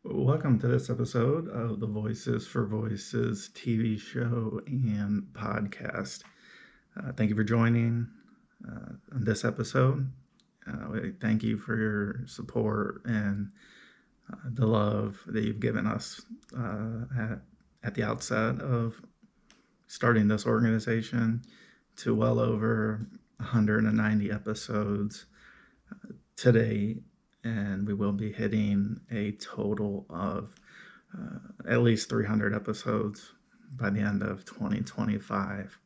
Welcome to this episode of the Voices for Voices TV show and podcast. Thank you for joining on this episode. We thank you for your support and the love that you've given us at the outset of starting this organization to well over 190 episodes today, and we will be hitting a total of at least 300 episodes by the end of 2025.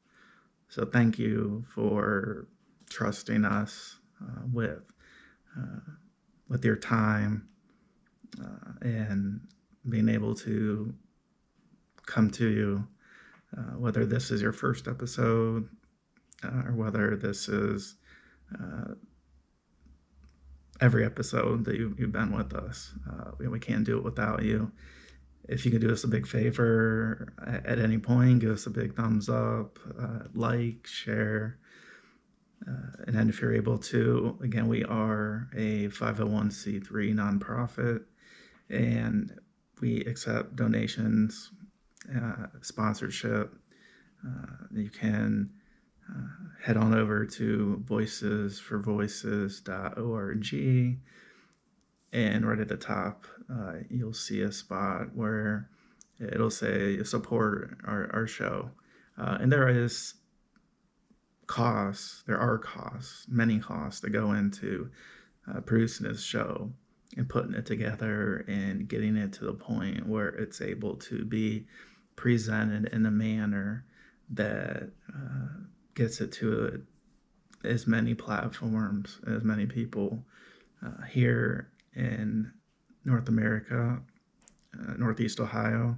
So thank you for trusting us uh, with your time and being able to come to you, whether this is your first episode or whether this is every episode that you've been with us. We can't do it without you. If you could do us a big favor at any point, give us a big thumbs up, like, share. And then if you're able to, again, we are a 501c3 nonprofit, and we accept donations, sponsorship. You can head on over to voicesforvoices.org, and right at the top, you'll see a spot where it'll say support our show. And there are costs, many costs that go into producing this show and putting it together and getting it to the point where it's able to be presented in a manner that gets it to as many platforms, as many people here in North America, Northeast Ohio,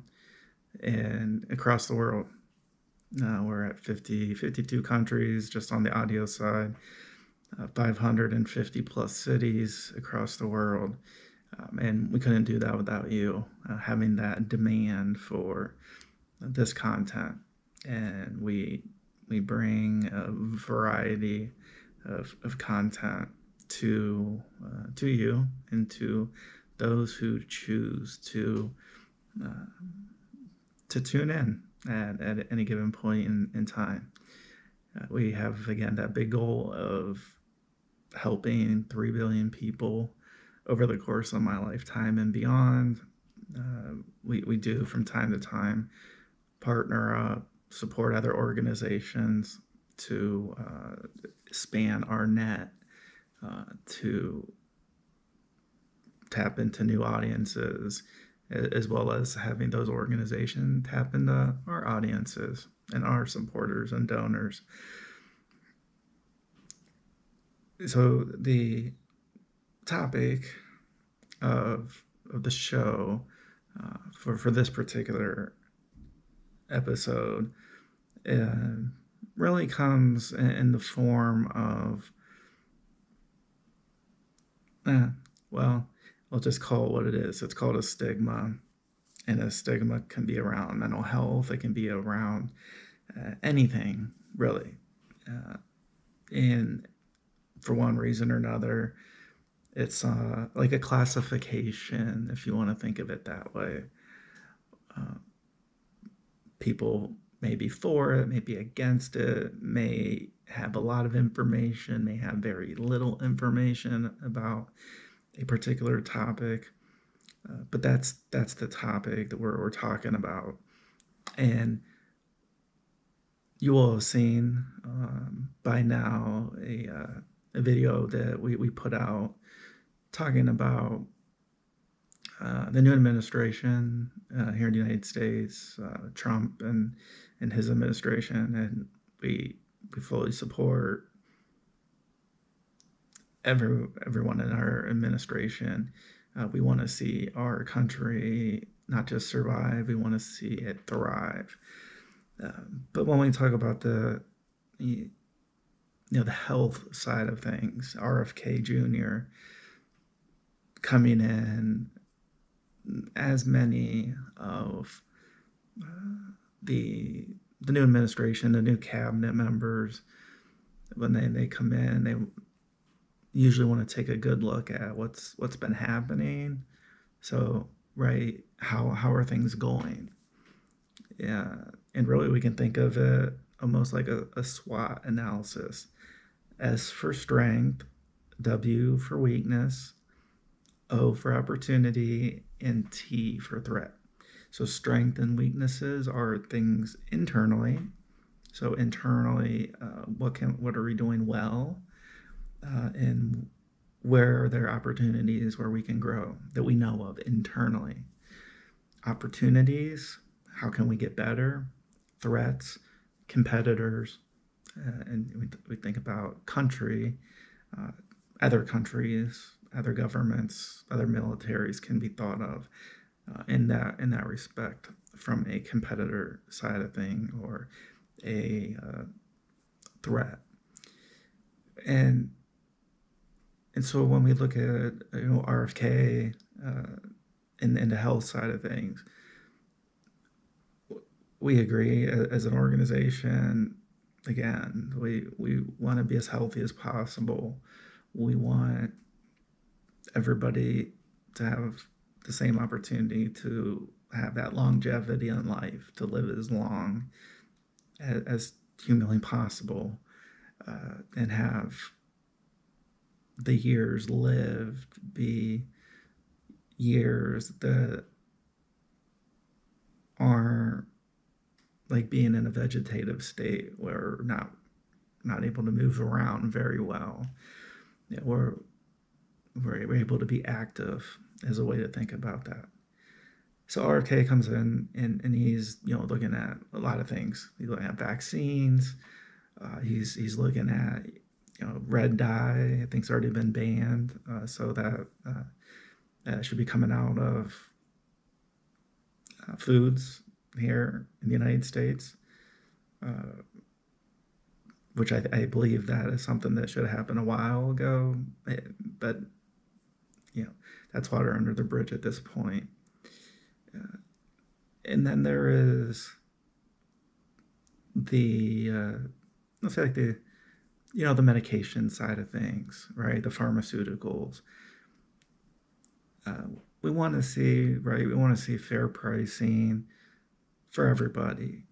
and across the world. We're at 52 countries just on the audio side, 550 plus cities across the world. And we couldn't do that without you having that demand for this content. And we bring a variety of content to you and to those who choose to tune in at any given point in time. We have, again, that big goal of helping 3 billion people over the course of my lifetime and beyond. We do from time to time partner up, support other organizations to span our net, to tap into new audiences, as well as having those organizations tap into our audiences and our supporters and donors. So the topic of the show for this particular episode really comes in the form of, well, I'll just call it what it is. It's called a stigma. And a stigma can be around mental health. It can be around anything, really. And for one reason or another, it's like a classification, if you want to think of it that way. People may be for it, may be against it, may have a lot of information, may have very little information about a particular topic. But that's the topic that we're talking about. And you will have seen by now a video that we put out talking about the new administration here in the United States, Trump and his administration, and we fully support everyone in our administration. We want to see our country not just survive; we want to see it thrive. But when we talk about the health side of things, RFK Jr. coming in, as many of the new administration, the new cabinet members, when they come in, they usually want to take a good look at what's been happening. So right? How are things going? Yeah, and really we can think of it almost like a SWOT analysis. S for strength, W for weakness, O for opportunity, and T for threat. So strength and weaknesses are things internally. So internally, what are we doing well, and where are there opportunities where we can grow that we know of internally? Opportunities, how can we get better? Threats, competitors, and we think about country, uh, other countries, other governments, other militaries can be thought of in that respect from a competitor side of thing or a threat. And and so when we look at RFK in the health side of things, we agree as an organization. Again, we want to be as healthy as possible. We want everybody to have the same opportunity to have that longevity in life, to live as long as humanly possible, and have the years lived be years that are like being in a vegetative state where we're not able to move around very well. Yeah, we're able to be active as a way to think about that. So RFK comes in and he's looking at a lot of things. He's looking at vaccines. He's looking at red dye. I think it's already been banned, so that should be coming out of foods here in the United States, which I believe that is something that should have happened a while ago, but that's water under the bridge at this point. And then there is the let's say like the medication side of things, right? The pharmaceuticals. We want to see, right? We want to see fair pricing for everybody,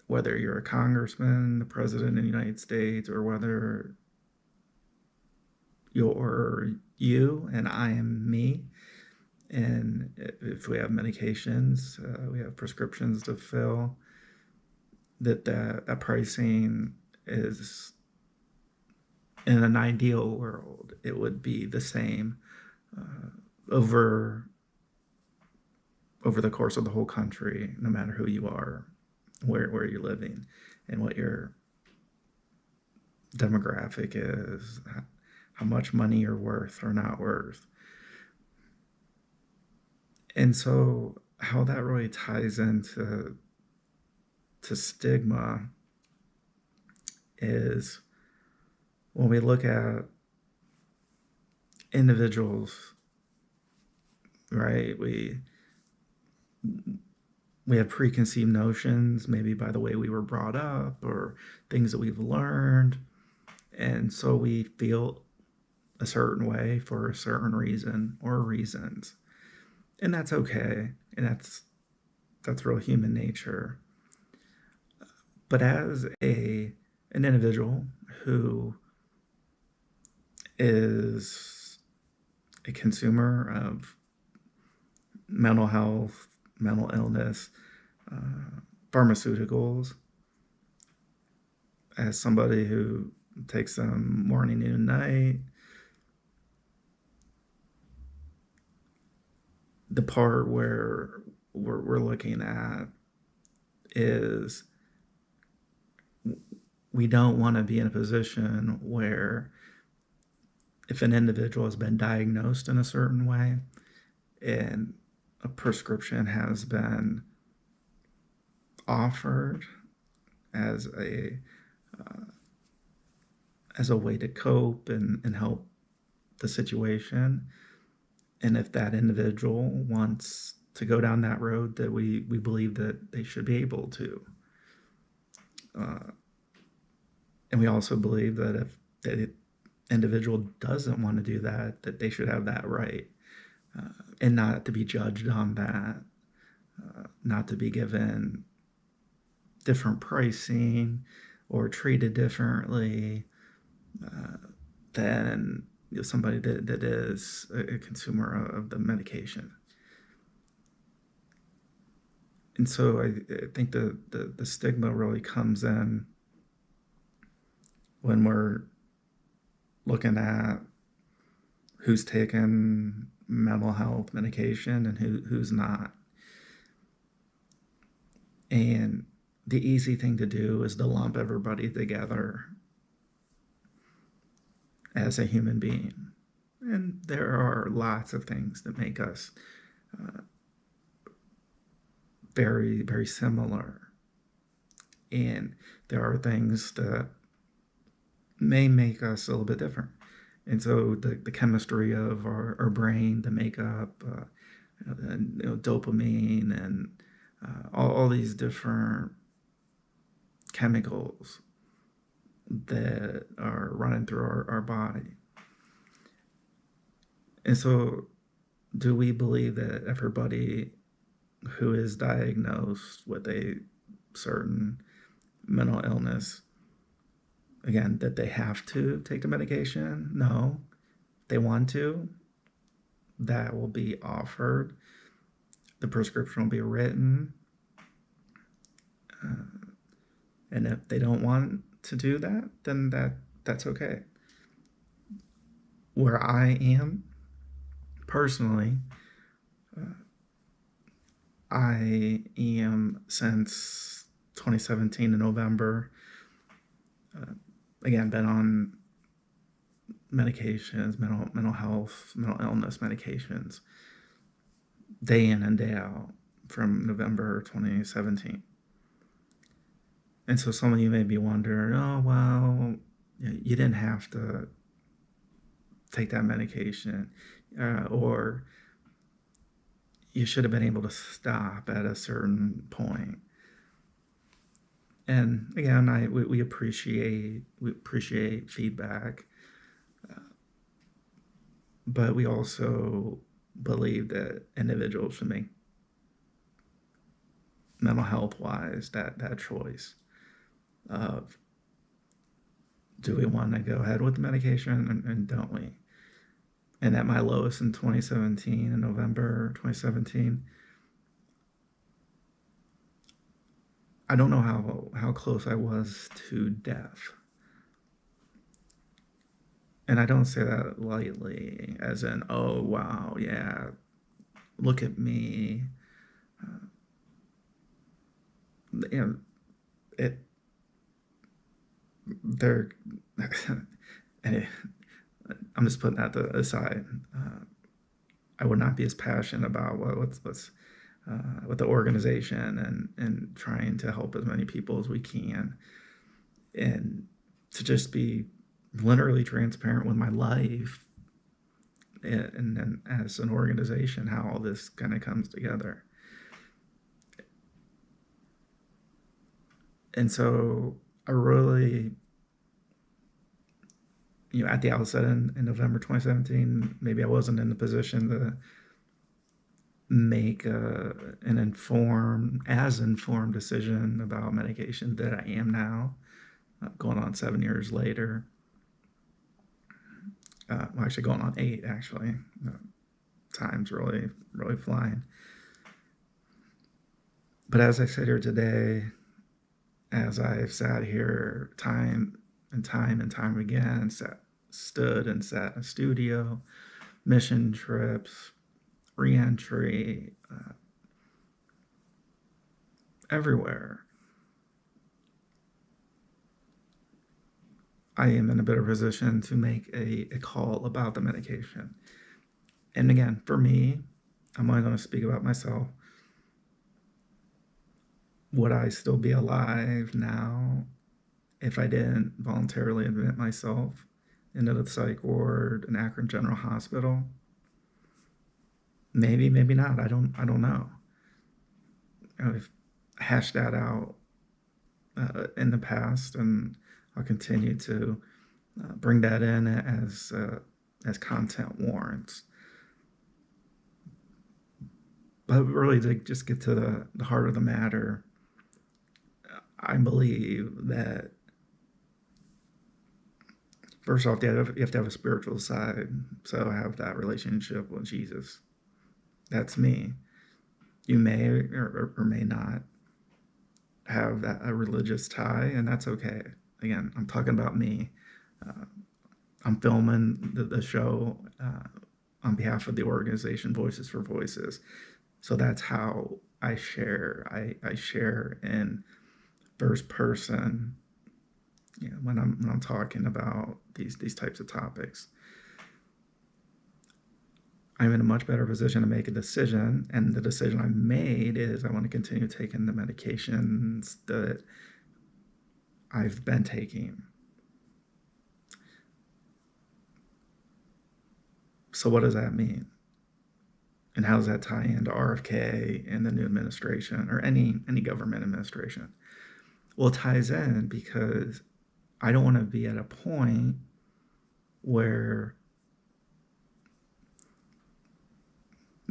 whether you're a congressman, the president of the United States, or whether you and I am me. And if we have medications, we have prescriptions to fill, that pricing is, in an ideal world, it would be the same over the course of the whole country, no matter who you are, where you're living, and what your demographic is, how much money you're worth or not worth. And so how that really ties into stigma is when we look at individuals, right? We have preconceived notions, maybe by the way we were brought up or things that we've learned. And so we feel a certain way for a certain reason or reasons. And that's okay. And that's real human nature. But as an individual who is a consumer of mental health, mental illness, pharmaceuticals, as somebody who takes them morning, noon, night, the part where we're looking at is we don't want to be in a position where if an individual has been diagnosed in a certain way and a prescription has been offered as a way to cope and help the situation, and if that individual wants to go down that road, that we believe that they should be able to. And we also believe that if the individual doesn't want to do that, that they should have that right. and not to be judged on that, not to be given different pricing or treated differently than somebody that is a consumer of the medication. And so I think the stigma really comes in when we're looking at who's taking mental health medication and who's not. And the easy thing to do is to lump everybody together as a human being. And there are lots of things that make us very, very similar. And there are things that may make us a little bit different. And so the chemistry of our brain, the makeup, dopamine, and all these different chemicals that are running through our body. And so do we believe that everybody who is diagnosed with a certain mental illness, again, that they have to take the medication? No. If they want to, that will be offered. The prescription will be written. And if they don't want to do that, then that's okay. Where I am personally, I am since 2017 in November, again, been on medications, mental health, mental illness medications, day in and day out from November 2017. And so some of you may be wondering, oh, well, you didn't have to take that medication, or you should have been able to stop at a certain point. And again, we appreciate feedback, but we also believe that individuals should make mental health wise that choice of, do we want to go ahead with the medication and don't we? And at my lowest in 2017, in November 2017, I don't know how close I was to death. And I don't say that lightly, as in, oh, wow, yeah, look at me. They're, I'm just putting that aside. I would not be as passionate about what's with the organization and trying to help as many people as we can, and to just be literally transparent with my life, and then as an organization, how all this kind of comes together. And so I really, at the outset in November 2017, maybe I wasn't in the position to make an informed decision about medication that I am now, going on 7 years later. Well, actually going on 8, actually. Time's really, really flying. But as I sit here today, as I've sat here time and time again, stood and sat in a studio, mission trips, re-entry, everywhere, I am in a better position to make a call about the medication. And again, for me, I'm only going to speak about myself. Would I still be alive now if I didn't voluntarily admit myself into the psych ward in Akron General Hospital? Maybe, maybe not. I don't know. I've hashed that out in the past, and I'll continue to bring that in as content warrants. But really, to just get to the heart of the matter, I believe that first off, you have to have a spiritual side. So have that relationship with Jesus. That's me. You may or may not have that a religious tie, and that's okay. Again, I'm talking about me. Uh, I'm filming the show on behalf of the organization Voices for Voices. So that's how I share. I share in first person, when I'm talking about these types of topics. I'm in a much better position to make a decision, and the decision I made is I want to continue taking the medications that I've been taking. So what does that mean? And how does that tie into RFK and the new administration or any government administration? Well, it ties in because I don't want to be at a point where,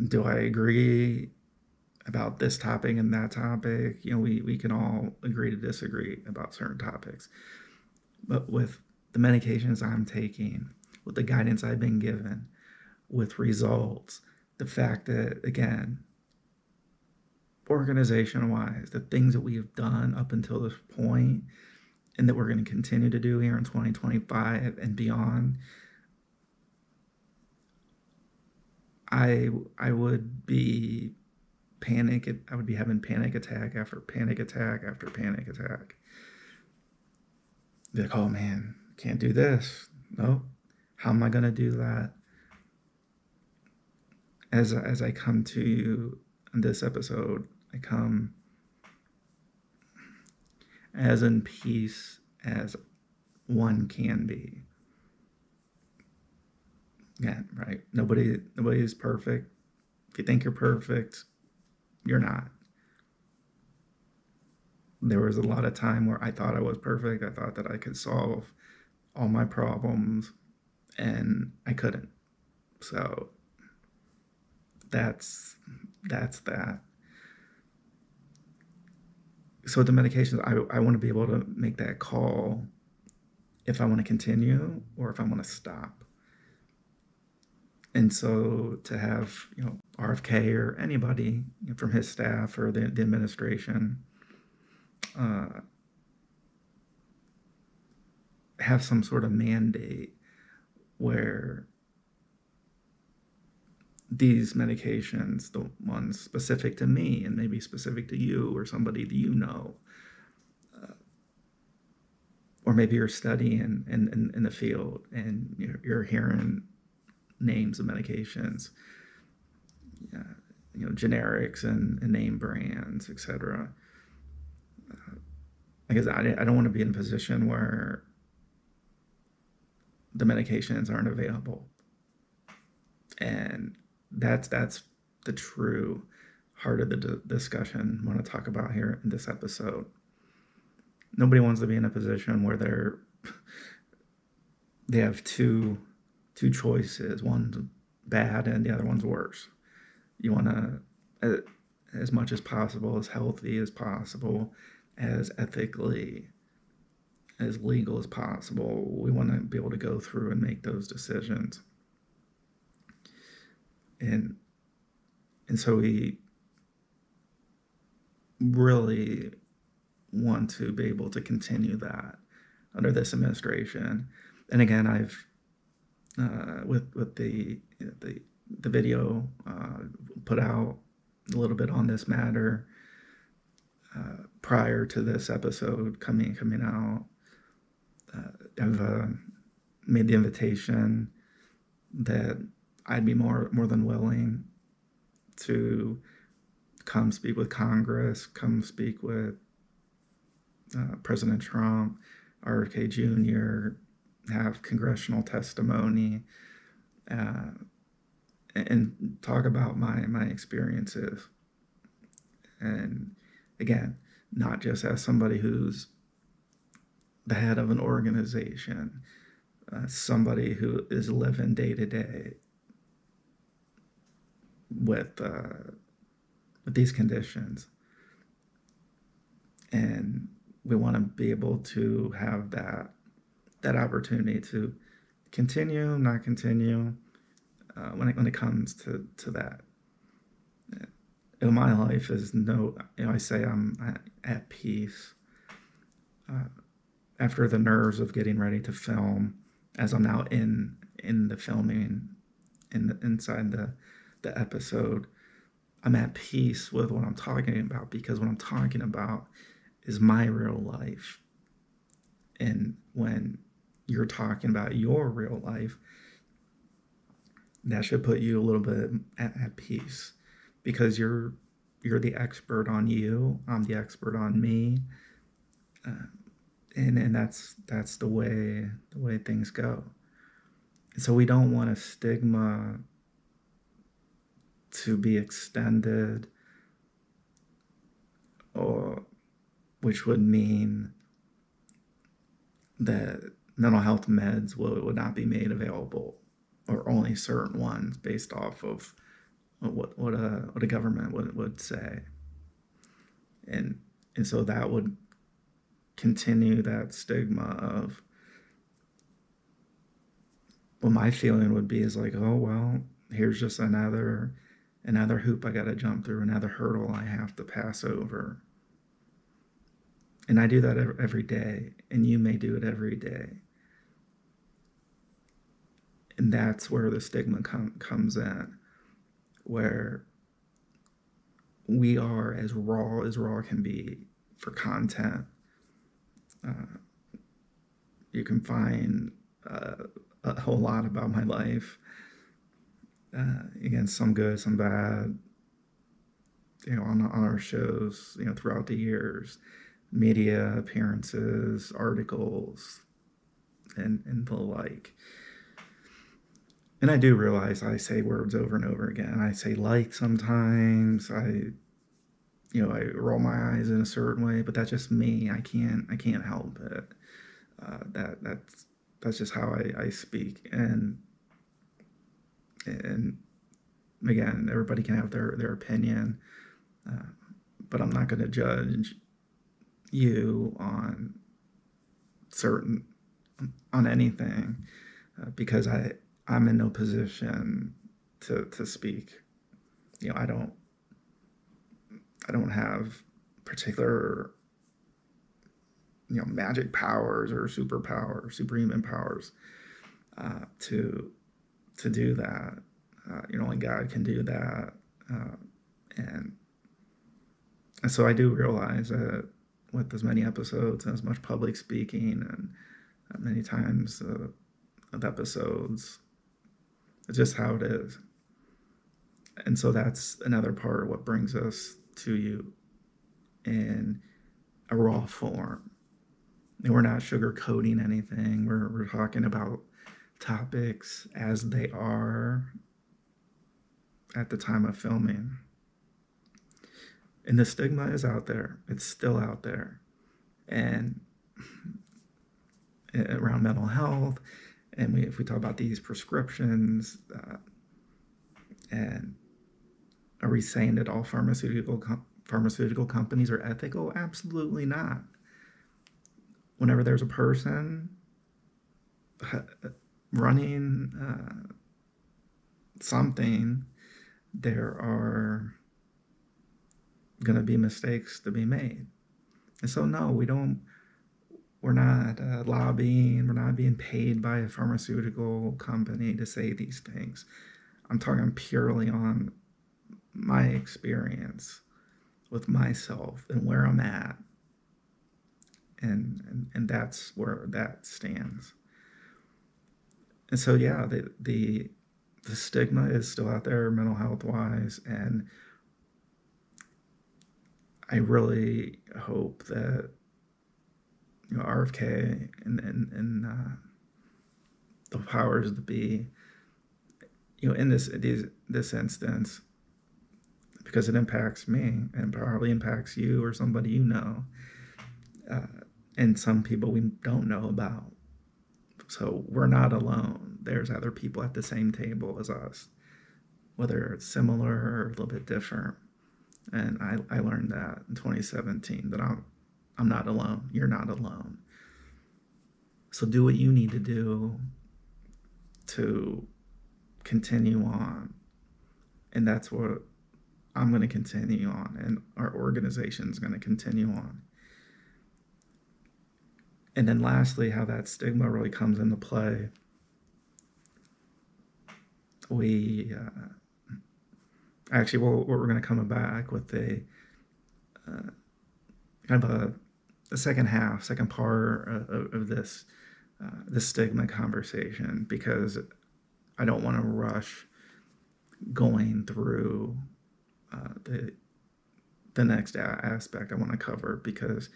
do I agree about this topic and that topic? We can all agree to disagree about certain topics. But with the medications I'm taking, with the guidance I've been given, with results, the fact that, again, organization-wise, the things that we have done up until this point and that we're going to continue to do here in 2025 and beyond, I would be I would be having panic attack after panic attack after panic attack. Be like, oh man, can't do this. No, how am I going to do that? As I come to you in this episode, I come as in peace as one can be. Yeah, right. Nobody is perfect. If you think you're perfect, you're not. There was a lot of time where I thought I was perfect. I thought that I could solve all my problems, and I couldn't. So that's that. So with the medications, I want to be able to make that call if I want to continue or if I want to stop. And so to have, RFK or anybody from his staff or the administration have some sort of mandate where these medications, the ones specific to me and maybe specific to you or somebody that or maybe you're studying in the field and you're hearing names of medications, generics and name brands, etc. Because I don't want to be in a position where the medications aren't available. And that's the true heart of the discussion I want to talk about here in this episode. Nobody wants to be in a position where they have two choices. One's bad and the other one's worse. You want to, as much as possible, as healthy as possible, as ethically, as legal as possible. We want to be able to go through and make those decisions. And so we really want to be able to continue that under this administration. And again, I've with the video put out a little bit on this matter prior to this episode coming out. I've made the invitation that I'd be more than willing to come speak with Congress, come speak with President Trump, RFK Jr., have congressional testimony, and talk about my experiences. And again, not just as somebody who's the head of an organization, somebody who is living day to day with with these conditions. And we want to be able to have that opportunity to continue, not continue, when it comes to that. My life is I say I'm at peace after the nerves of getting ready to film, as I'm now in the filming, inside the episode. I'm at peace with what I'm talking about, because what I'm talking about is my real life. And when you're talking about your real life, that should put you a little bit at peace, because you're the expert on you. I'm the expert on me, and that's the way things go. So we don't want a stigma to be extended, or which would mean that mental health meds would not be made available, or only certain ones, based off of what a government would say. And so that would continue that stigma of, what my feeling would be is like, oh, well, here's just another hoop I got to jump through, another hurdle I have to pass over. And I do that every day, and you may do it every day. And that's where the stigma comes in, where we are as raw can be for content. You can find a whole lot about my life. Again, some good, some bad, on our shows, throughout the years, media appearances, articles, and the like. And I do realize I say words over and over again. I say like sometimes. I roll my eyes in a certain way, but that's just me. I can't help it. That's just how I speak. And again, everybody can have their opinion, but I'm not going to judge you on anything, because I'm in no position to speak. I don't have particular magic powers or superhuman powers to do that. Only God can do that, and so I do realize that with as many episodes and as much public speaking, and many times of episodes, it's just how it is. And so that's another part of what brings us to you in a raw form. And we're not sugarcoating anything. We're talking about topics as they are at the time of filming. And the stigma is out there. It's still out there. And around mental health, and if we talk about these prescriptions, and are we saying that all pharmaceutical companies are ethical? Absolutely not. Whenever there's a person running something, there are going to be mistakes to be made. And so, no, we're not lobbying, we're not being paid by a pharmaceutical company to say these things. I'm talking purely on my experience with myself and where I'm at. And that's where that stands. And so, yeah, the stigma is still out there, mental health wise, and I really hope that RFK and the powers that be, in this instance, because it impacts me and probably impacts you or somebody and some people we don't know about. So we're not alone. There's other people at the same table as us, whether it's similar or a little bit different. And I learned that in 2017 that I'm not alone. You're not alone. So do what you need to do to continue on. And that's what I'm going to continue on, and our organization is going to continue on. And then lastly, how that stigma really comes into play. We actually, we're going to come back with a kind of a second half, second part of this stigma conversation, because I don't want to rush going through the next aspect I want to cover, because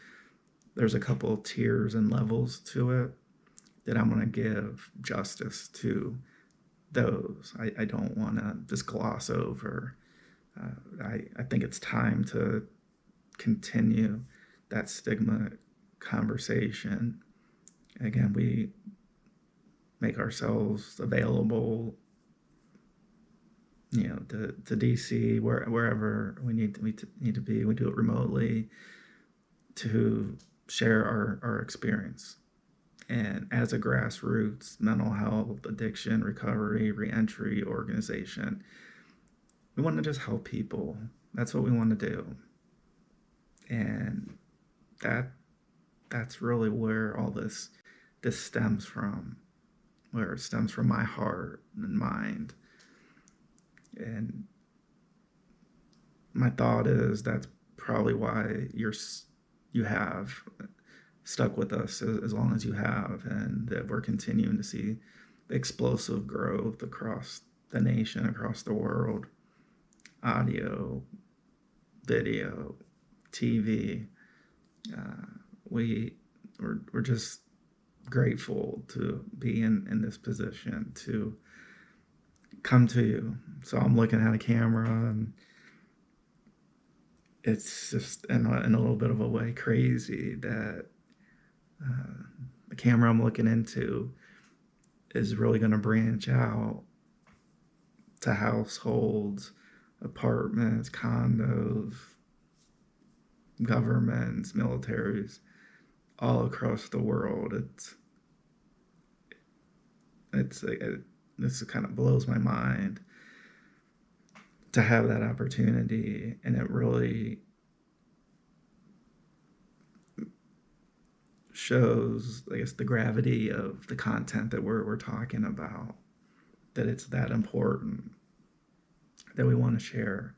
there's a couple of tiers and levels to it that I'm going to give justice to those. I don't want to just gloss over. I think it's time to continue that stigma conversation. Again, we make ourselves available, to DC, wherever we need to be. We do it remotely to share our experience. And as a grassroots mental health, addiction, recovery, reentry organization, we want to just help people. That's what we want to do. And that's really where all this stems from, where it stems from my heart and mind. And my thought is that's probably why you have stuck with us as long as you have, and that we're continuing to see explosive growth across the nation, across the world. Audio, video, TV. We're just grateful to be in this position to come to you. So I'm looking at a camera, and it's just in a little bit of a way crazy that the camera I'm looking into is really going to branch out to households, apartments, condos, governments, militaries, all across the world. This kind of blows my mind to have that opportunity, and it really shows, I guess, the gravity of the content that we're talking about, that it's that important, that we want to share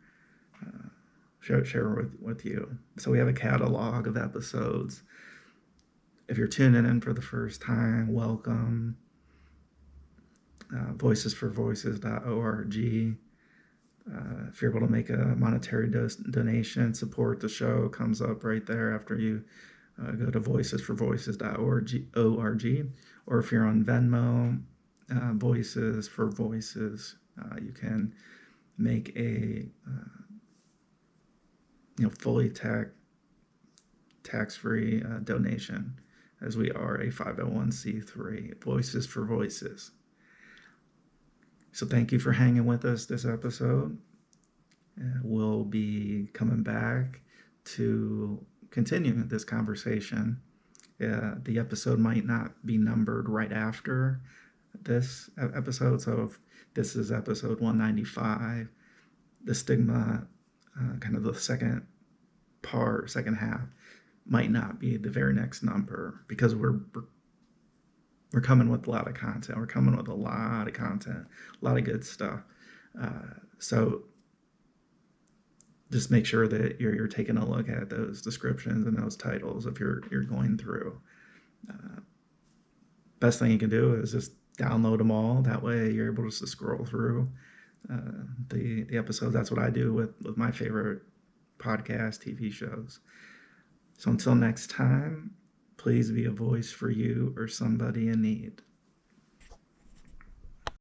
with you. So we have a catalog of episodes. If you're tuning in for the first time, welcome. Voicesforvoices.org. If you're able to make a monetary donation, support the show, comes up right there after you go to voicesforvoices.org. Or if you're on Venmo, Voices for Voices, you can make a fully tax-free donation, as we are a 501c3. Voices for Voices. So thank you for hanging with us this episode. We'll be coming back to continue this conversation. The episode might not be numbered right after this episode. So if this is episode 195, the stigma, kind of the second half, might not be the very next number, because we're coming with a lot of content. We're coming with a lot of content, a lot of good stuff. So just make sure that you're taking a look at those descriptions and those titles if you're going through. Best thing you can do is just download them all. That way you're able to scroll through the episodes. That's what I do with my favorite podcast, TV shows. So until next time, please be a voice for you or somebody in need.